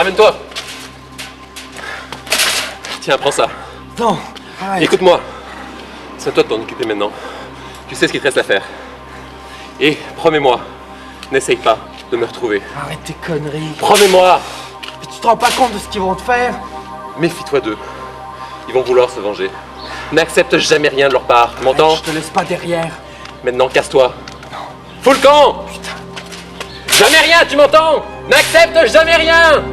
Ramène-toi. Tiens, prends ça. Non, arrête. Écoute-moi. C'est à toi de t'en occuper maintenant. Tu sais ce qu'il te reste à faire. Et promets-moi, n'essaye pas de me retrouver. Arrête tes conneries. Promets-moi. Mais tu te rends pas compte de ce qu'ils vont te faire? Méfie-toi d'eux. Ils vont vouloir se venger. N'accepte jamais rien de leur part, tu m'entends? Je te laisse pas derrière. Maintenant, casse-toi. Fous le camp! Putain. Jamais rien, tu m'entends? N'accepte jamais rien!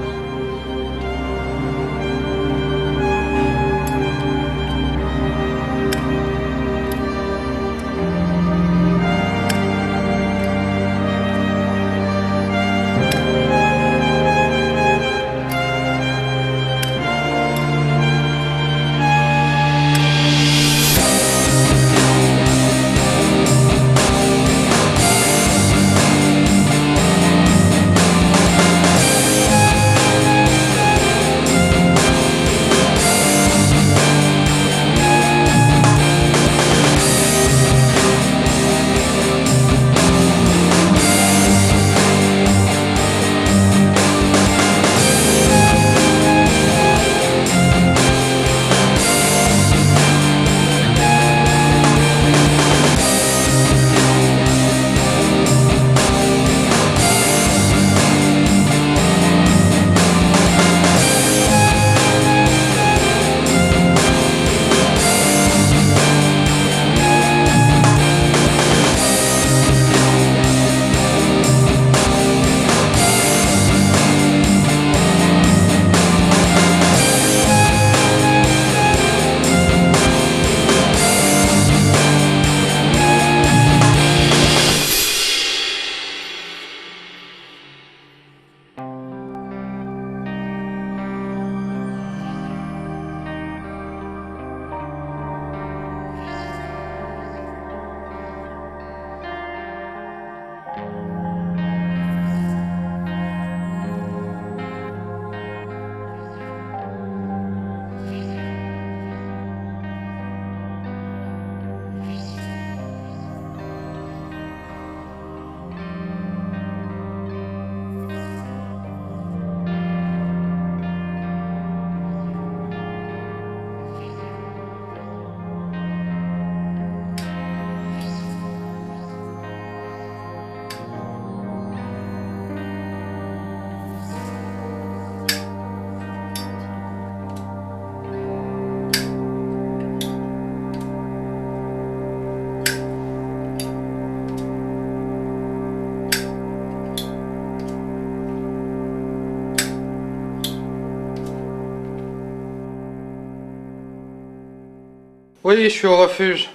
Oui, je suis au refuge.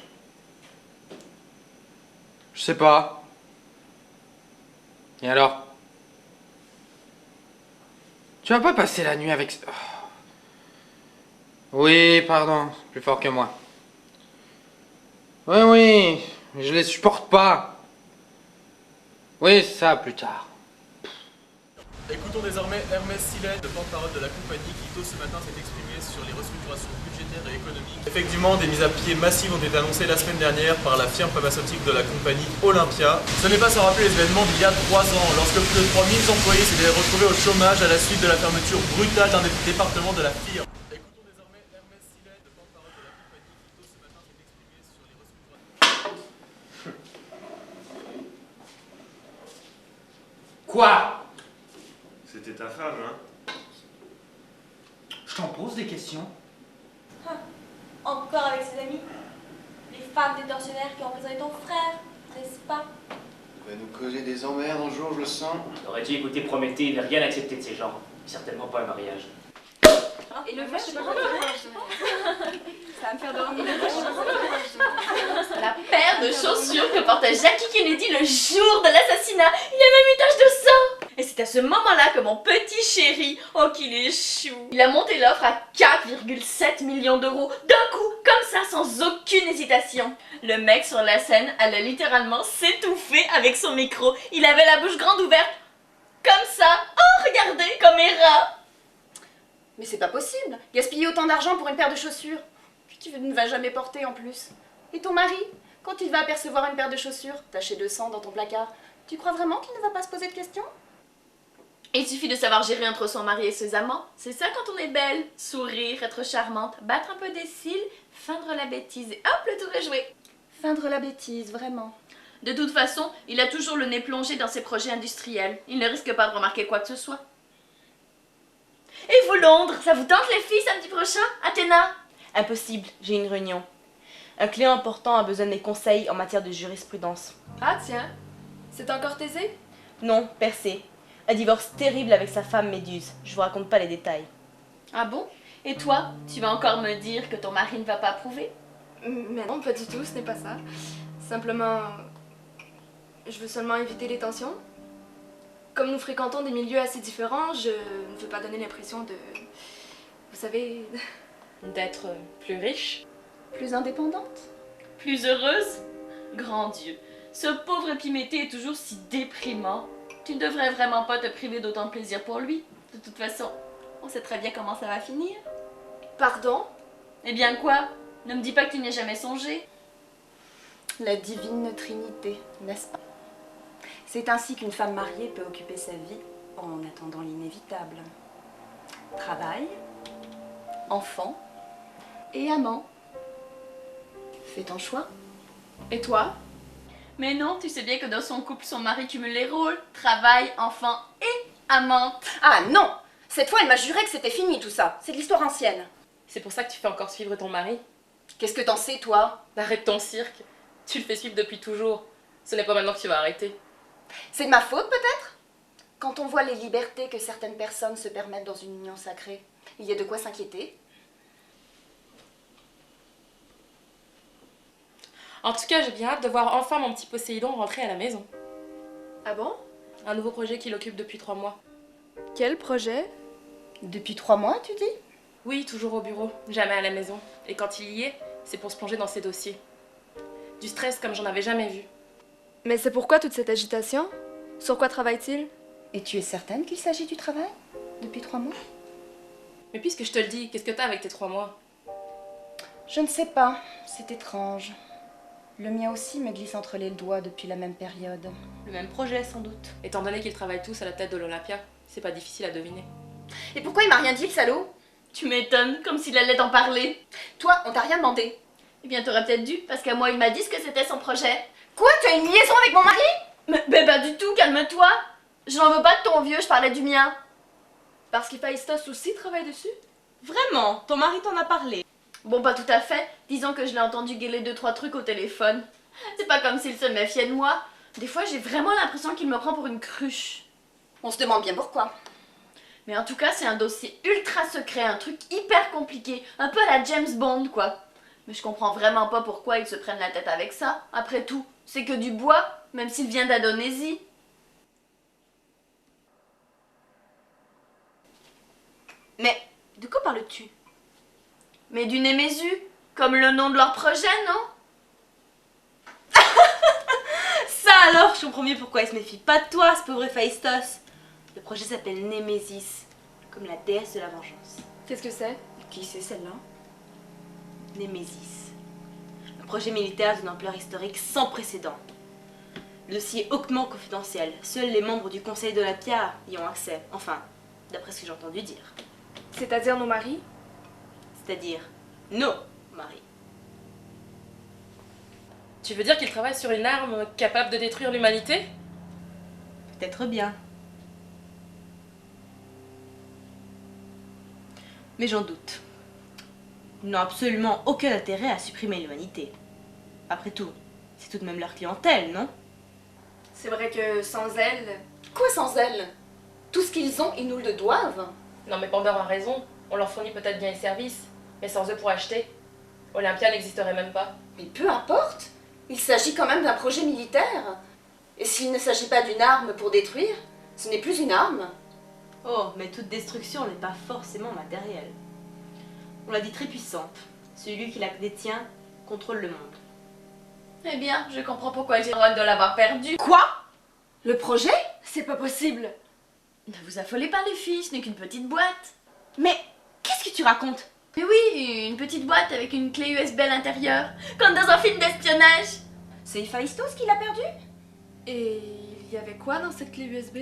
Je sais pas. Et alors? Tu vas pas passer la nuit avec... Oh. Oui, pardon, c'est plus fort que moi. Oui, oui, je les supporte pas. Oui, ça, plus tard. Écoutons désormais Hermès Sillet, le porte-parole de la compagnie, qui tôt ce matin s'est exprimé sur les restructurations budgétaires et économiques. Effectivement, des mises à pied massives ont été annoncées la semaine dernière par la firme pharmaceutique de la compagnie Olympia. Ce n'est pas sans rappeler les événements d'il y a 3 ans, lorsque plus de 3000 employés s'étaient retrouvés au chômage à la suite de la fermeture brutale d'un des départements de la firme. Écoutons désormais Hermès Sillet, le porte-parole de la compagnie, qui tôt ce matin s'est exprimé sur les restructurations... Quoi? C'était ta femme, hein? Je t'en pose des questions. Encore avec ses amis? Les femmes des tortionnaires qui ont emprisonné ton frère, n'est-ce pas? Il va nous causer des emmerdes un jour, je le sens. T'aurais dû écouter Prométhée, il n'a rien accepté de ces gens. Certainement pas un mariage. Et le verre, je sais pas ça va me faire dormir. La paire de chaussures que portait Jackie Kennedy le jour de l'assassinat. Il y a même une tache de sang. Et c'est à ce moment-là que mon petit chéri, oh qu'il est chou, il a monté l'offre à 4,7 millions d'euros d'un coup, comme ça, sans aucune hésitation. Le mec sur la scène allait littéralement s'étouffer avec son micro. Il avait la bouche grande ouverte, comme ça. Oh, regardez, comme un rat. Mais c'est pas possible, gaspiller autant d'argent pour une paire de chaussures que tu ne vas jamais porter en plus. Et ton mari, quand il va apercevoir une paire de chaussures tachées de sang dans ton placard, tu crois vraiment qu'il ne va pas se poser de questions? Il suffit de savoir gérer entre son mari et ses amants. C'est ça quand on est belle. Sourire, être charmante, battre un peu des cils, feindre la bêtise et hop, le tour est joué. Feindre la bêtise, vraiment. De toute façon, il a toujours le nez plongé dans ses projets industriels. Il ne risque pas de remarquer quoi que ce soit. Et vous, Londres, ça vous tente les filles samedi prochain? Athéna? Impossible, j'ai une réunion. Un client important a besoin de mes conseils en matière de jurisprudence. Ah tiens, c'est encore Thésée? Non, Persée. Un divorce terrible avec sa femme Méduse. Je vous raconte pas les détails. Ah bon? Et toi, tu vas encore me dire que ton mari ne va pas approuver? Mais non, pas du tout, ce n'est pas ça. Simplement, je veux seulement éviter les tensions. Comme nous fréquentons des milieux assez différents, je ne veux pas donner l'impression de... Vous savez... D'être plus riche. Plus indépendante? Plus heureuse? Grand Dieu, ce pauvre Épiméthée est toujours si déprimant. Tu ne devrais vraiment pas te priver d'autant de plaisir pour lui. De toute façon, on sait très bien comment ça va finir. Pardon? Eh bien quoi? Ne me dis pas que tu n'y as jamais songé. La divine trinité, n'est-ce pas? C'est ainsi qu'une femme mariée peut occuper sa vie en attendant l'inévitable. Travail, enfant et amant. Fais ton choix. Et toi? Mais non, tu sais bien que dans son couple, son mari cumule les rôles. Travail, enfant et amante. Ah non! Cette fois, elle m'a juré que c'était fini tout ça. C'est de l'histoire ancienne. C'est pour ça que tu fais encore suivre ton mari? Qu'est-ce que t'en sais, toi? Arrête ton cirque. Tu le fais suivre depuis toujours. Ce n'est pas maintenant que tu vas arrêter. C'est de ma faute, peut-être? Quand on voit les libertés que certaines personnes se permettent dans une union sacrée, il y a de quoi s'inquiéter. En tout cas, j'ai bien hâte de voir enfin mon petit Poséidon rentrer à la maison. Ah bon? Un nouveau projet qui l'occupe depuis 3 mois. Quel projet? Depuis 3 mois, tu dis? Oui, toujours au bureau, jamais à la maison. Et quand il y est, c'est pour se plonger dans ses dossiers. Du stress comme j'en avais jamais vu. Mais c'est pourquoi toute cette agitation? Sur quoi travaille-t-il? Et tu es certaine qu'il s'agit du travail? Depuis 3 mois? Mais puisque je te le dis, qu'est-ce que t'as avec tes 3 mois? Je ne sais pas, c'est étrange. Le mien aussi me glisse entre les doigts depuis la même période. Le même projet, sans doute. Étant donné qu'ils travaillent tous à la tête de l'Olympia, c'est pas difficile à deviner. Et pourquoi il m'a rien dit, le salaud? Tu m'étonnes, comme s'il allait t'en parler. Toi, on t'a rien demandé. Eh bien, t'aurais peut-être dû, parce qu'à moi, il m'a dit ce que c'était son projet. Quoi? Tu as une liaison avec mon mari? Mais pas du tout, calme-toi. Je n'en veux pas de ton vieux, je parlais du mien. Parce qu'Héphaïstos aussi travaille dessus? Vraiment? Ton mari t'en a parlé? Bon, pas tout à fait. Disons que je l'ai entendu gueuler 2-3 trucs au téléphone. C'est pas comme s'il se méfiait de moi. Des fois, j'ai vraiment l'impression qu'il me prend pour une cruche. On se demande bien pourquoi. Mais en tout cas, c'est un dossier ultra secret, un truc hyper compliqué. Un peu à la James Bond, quoi. Mais je comprends vraiment pas pourquoi ils se prennent la tête avec ça. Après tout, c'est que du bois, même s'il vient d'Indonésie. Mais de quoi parles-tu? Mais du Némésu, comme le nom de leur projet, non? Ça alors, je comprends mieux pourquoi il se méfie pas de toi, ce pauvre Héphaïstos. Le projet s'appelle Némésis, comme la déesse de la vengeance. Qu'est-ce que c'est? Qui c'est celle-là? Némésis. Un projet militaire d'une ampleur historique sans précédent. Le dossier est hautement confidentiel. Seuls les membres du conseil d'Olympia y ont accès. Enfin, d'après ce que j'ai entendu dire. C'est-à-dire nos maris? C'est-à-dire nos maris. Tu veux dire qu'il travaille sur une arme capable de détruire l'humanité? Peut-être bien. Mais j'en doute. Ils n'ont absolument aucun intérêt à supprimer l'humanité. Après tout, c'est tout de même leur clientèle, non? C'est vrai que sans elle... Quoi sans elle? Tout ce qu'ils ont, ils nous le doivent. Non mais Pandore a raison. On leur fournit peut-être bien les services. Mais sans eux pour acheter, Olympia n'existerait même pas. Mais peu importe. Il s'agit quand même d'un projet militaire. Et s'il ne s'agit pas d'une arme pour détruire, ce n'est plus une arme. Oh, mais toute destruction n'est pas forcément matérielle. On l'a dit très puissante. Celui qui la détient contrôle le monde. Eh bien, je comprends pourquoi j'ai le droit de l'avoir perdu. Quoi? Le projet? C'est pas possible. Ne vous affolez pas les filles, ce n'est qu'une petite boîte. Mais qu'est-ce que tu racontes? Mais oui, une petite boîte avec une clé USB à l'intérieur, comme dans un film d'espionnage. C'est Héphaïstos qui l'a perdu? Et il y avait quoi dans cette clé USB?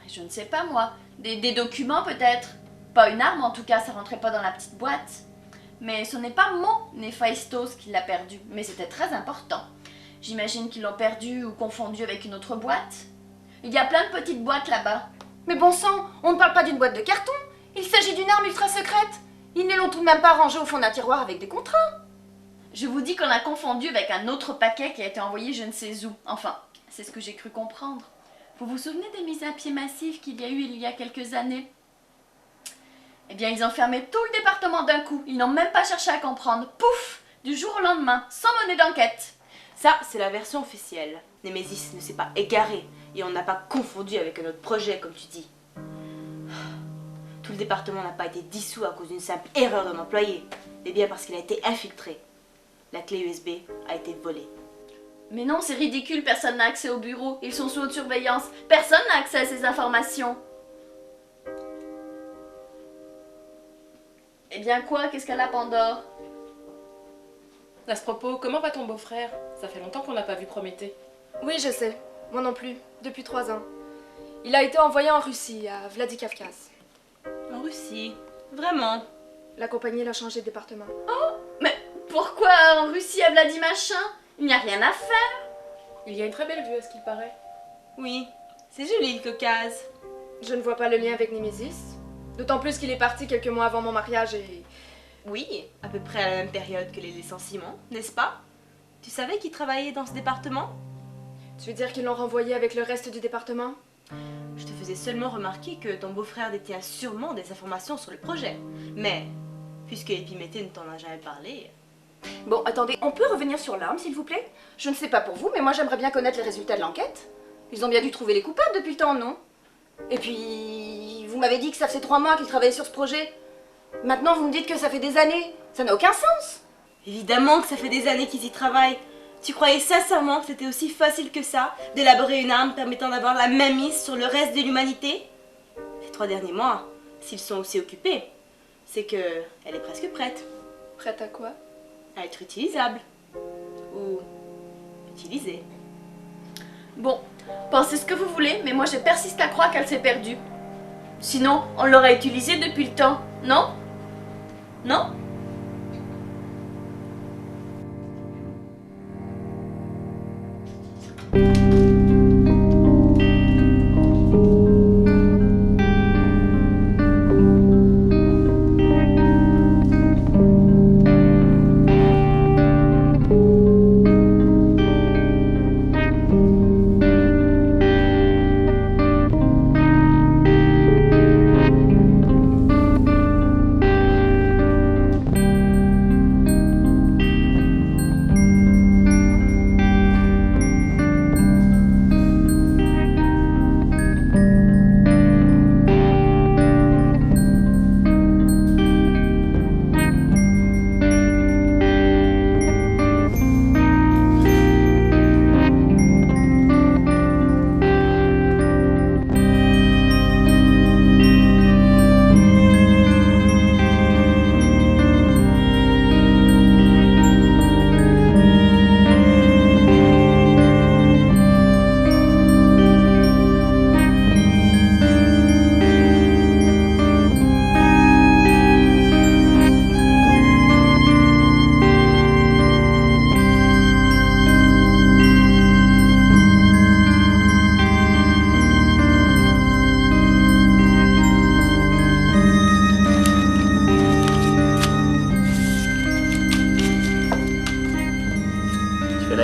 Je ne sais pas moi, Des documents peut-être. Pas une arme en tout cas, ça rentrait pas dans la petite boîte. Mais ce n'est pas mon Héphaïstos qui l'a perdu, mais c'était très important. J'imagine qu'ils l'ont perdu ou confondu avec une autre boîte. Il y a plein de petites boîtes là-bas. Mais bon sang, on ne parle pas d'une boîte de carton. Il s'agit d'une arme ultra secrète. Ils ne l'ont tout de même pas rangée au fond d'un tiroir avec des contrats. Je vous dis qu'on a confondu avec un autre paquet qui a été envoyé je ne sais où. Enfin, c'est ce que j'ai cru comprendre. Vous vous souvenez des mises à pied massives qu'il y a eu il y a quelques années? Eh bien, ils ont fermé tout le département d'un coup. Ils n'ont même pas cherché à comprendre. Pouf! Du jour au lendemain, sans mener d'enquête. Ça, c'est la version officielle. Némésis ne s'est pas égaré et on n'a pas confondu avec un autre projet, comme tu dis. Tout le département n'a pas été dissous à cause d'une simple erreur d'un employé, mais bien parce qu'il a été infiltré. La clé USB a été volée. Mais non, c'est ridicule, personne n'a accès au bureau. Ils sont sous haute surveillance. Personne n'a accès à ces informations. Eh bien quoi? Qu'est-ce qu'elle a, Pandore? À ce propos, comment va ton beau-frère? Ça fait longtemps qu'on l'a pas vu Prométhée. Oui, je sais. Moi non plus. Depuis 3 ans. Il a été envoyé en Russie, à Vladikavkaz. En Russie? Vraiment? La compagnie l'a changé de département. Oh, mais pourquoi en Russie à Vladimachin? Il n'y a rien à faire. Il y a une très belle vue à ce qu'il paraît. Oui, c'est joli le Caucase. Je ne vois pas le lien avec Némésis. D'autant plus qu'il est parti quelques mois avant mon mariage et... Oui, à peu près à la même période que les licenciements, n'est-ce pas? Tu savais qu'il travaillait dans ce département? Tu veux dire qu'ils l'ont renvoyé avec le reste du département? Je te faisais seulement remarquer que ton beau-frère détient sûrement des informations sur le projet. Mais, puisque Épiméthée ne t'en a jamais parlé... Bon, attendez, on peut revenir sur l'arme, s'il vous plaît? Je ne sais pas pour vous, mais moi j'aimerais bien connaître les résultats de l'enquête. Ils ont bien dû trouver les coupables depuis le temps, non? Et puis, vous m'avez dit que ça faisait 3 mois qu'ils travaillaient sur ce projet. Maintenant, vous me dites que ça fait des années. Ça n'a aucun sens. Évidemment que ça fait des années qu'ils y travaillent. Tu croyais sincèrement que c'était aussi facile que ça d'élaborer une arme permettant d'avoir la main mise sur le reste de l'humanité? Ces 3 derniers mois, s'ils sont aussi occupés, c'est que elle est presque prête. Prête à quoi? À être utilisable. Ou utilisée. Bon, pensez ce que vous voulez, mais moi je persiste à croire qu'elle s'est perdue. Sinon, on l'aurait utilisée depuis le temps, non? Non?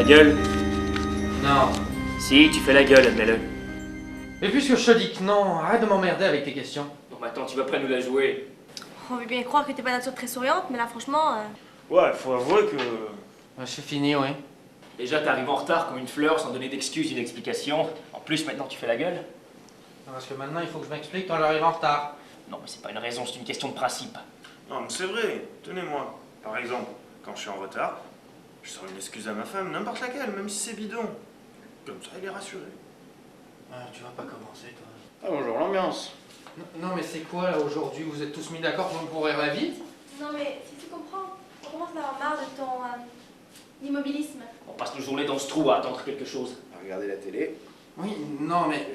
Gueule. Non. Si, tu fais la gueule, admets-le. Mais puisque je te dis que non, arrête de m'emmerder avec tes questions. Bon, maintenant, tu vas près nous la jouer. On veut bien croire que t'es pas nature très souriante, mais là, franchement... Ouais, faut avouer que... C'est fini, oui. Déjà, t'arrives en retard comme une fleur sans donner d'excuses ni d'explications. En plus, maintenant, tu fais la gueule. Parce que maintenant, il faut que je m'explique quand j'arrive en retard. Non, mais c'est pas une raison, c'est une question de principe. Non, mais c'est vrai. Tenez-moi. Par exemple, quand je suis en retard, je sors une excuse à ma femme, n'importe laquelle, même si c'est bidon. Comme ça, elle est rassurée. Tu vas pas commencer, toi. Ah, bonjour, l'ambiance. Non, mais c'est quoi, là, aujourd'hui? Vous êtes tous mis d'accord pour me pourrir la vie? Non mais, si tu comprends, on commence à avoir marre de ton immobilisme. On passe nos journées dans ce trou à attendre quelque chose. À regarder la télé. Oui, non, mais...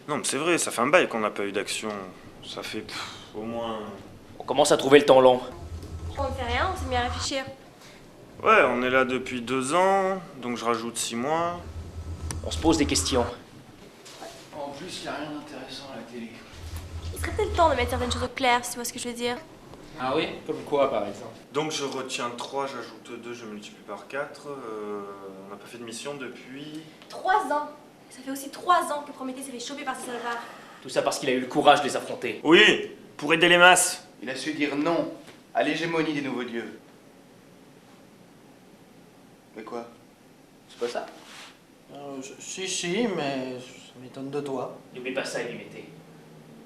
Non, mais c'est vrai, ça fait un bail qu'on n'a pas eu d'action. Ça fait au moins... On commence à trouver le temps long. On ne fait rien, on s'est mis à réfléchir. Ouais, on est là depuis 2 ans, donc je rajoute 6 mois. On se pose des questions. En plus, il a rien d'intéressant à la télé. Il serait peut-être temps de mettre certaines choses au clair, si tu vois ce que je veux dire. Ah oui? Comme quoi, par exemple? Donc je retiens 3, j'ajoute 2, je multiplie par 4. On n'a pas fait de mission depuis... 3 ans. Ça fait aussi 3 ans que Prométhée s'est fait choper par ces salvards. Tout ça parce qu'il a eu le courage de les affronter. Oui, pour aider les masses. Il a su dire non à l'hégémonie des nouveaux dieux. Mais quoi? C'est pas ça? Si, mais ça m'étonne de toi. N'oublie pas ça, Épiméthée.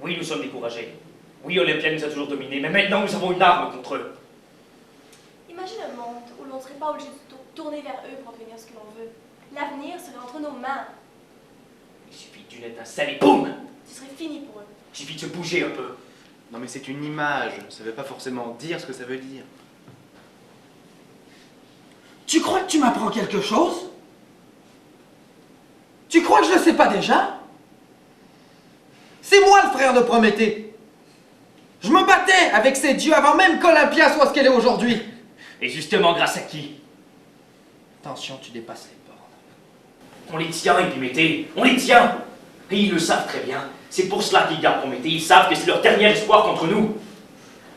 Oui, nous sommes découragés. Oui, Olympia nous a toujours dominés, mais maintenant nous avons une arme contre eux. Imagine un monde où l'on ne serait pas obligé de tourner vers eux pour obtenir ce que l'on veut. L'avenir serait entre nos mains. Il suffit d'une étincelle et boum! Ce serait fini pour eux. Il suffit de se bouger un peu. Non mais c'est une image, ça veut pas forcément dire ce que ça veut dire. Tu crois que tu m'apprends quelque chose? Tu crois que je le sais pas déjà? C'est moi le frère de Prométhée. Je me battais avec ces dieux avant même qu'Olympia soit ce qu'elle est aujourd'hui. Et justement, grâce à qui? Attention, tu dépasses les bornes. On les tient, Épiméthée. On les tient! Et ils le savent très bien. C'est pour cela qu'ils gardent Prométhée. Ils savent que c'est leur dernier espoir contre nous.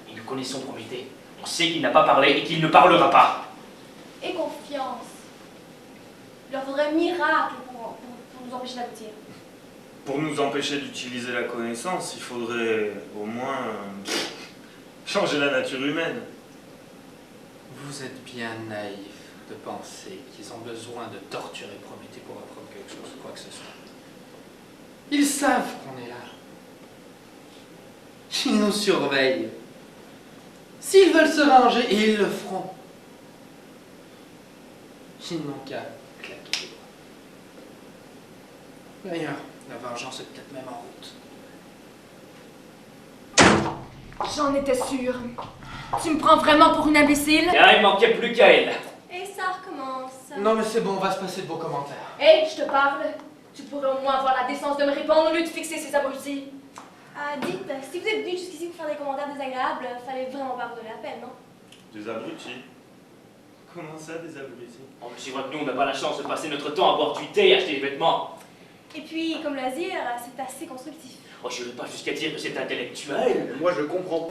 Et nous connaissons Prométhée. On sait qu'il n'a pas parlé et qu'il ne parlera pas. Et confiance. Il leur faudrait un miracle pour nous empêcher d'aboutir. Pour nous empêcher d'utiliser la connaissance, il faudrait au moins changer la nature humaine. Vous êtes bien naïf de penser qu'ils ont besoin de torturer Prométhée pour apprendre quelque chose, quoi que ce soit. Ils savent qu'on est là. Ils nous surveillent. S'ils veulent se ranger, ils le feront. Ils n'ont qu'à claquer les doigts. D'ailleurs, la vengeance est peut-être même en route. J'en étais sûre. Tu me prends vraiment pour une imbécile? Et il manquait plus qu'à elle. Et ça recommence. Non mais c'est bon, on va se passer de vos commentaires. Hé, je te parle. Tu pourrais au moins avoir la décence de me répondre au lieu de fixer ces abrutis. Ah, dites, si vous êtes venus jusqu'ici pour faire des commentaires désagréables, fallait vraiment pas vous donner la peine, non? Des abrutis? Comment ça, des abrutis? Oh, mais tu vois que nous, on n'a pas la chance de passer notre temps à boire du thé et acheter des vêtements. Et puis, comme loisir, c'est assez constructif. Oh, je ne vais pas jusqu'à dire que c'est intellectuel. Moi je comprends.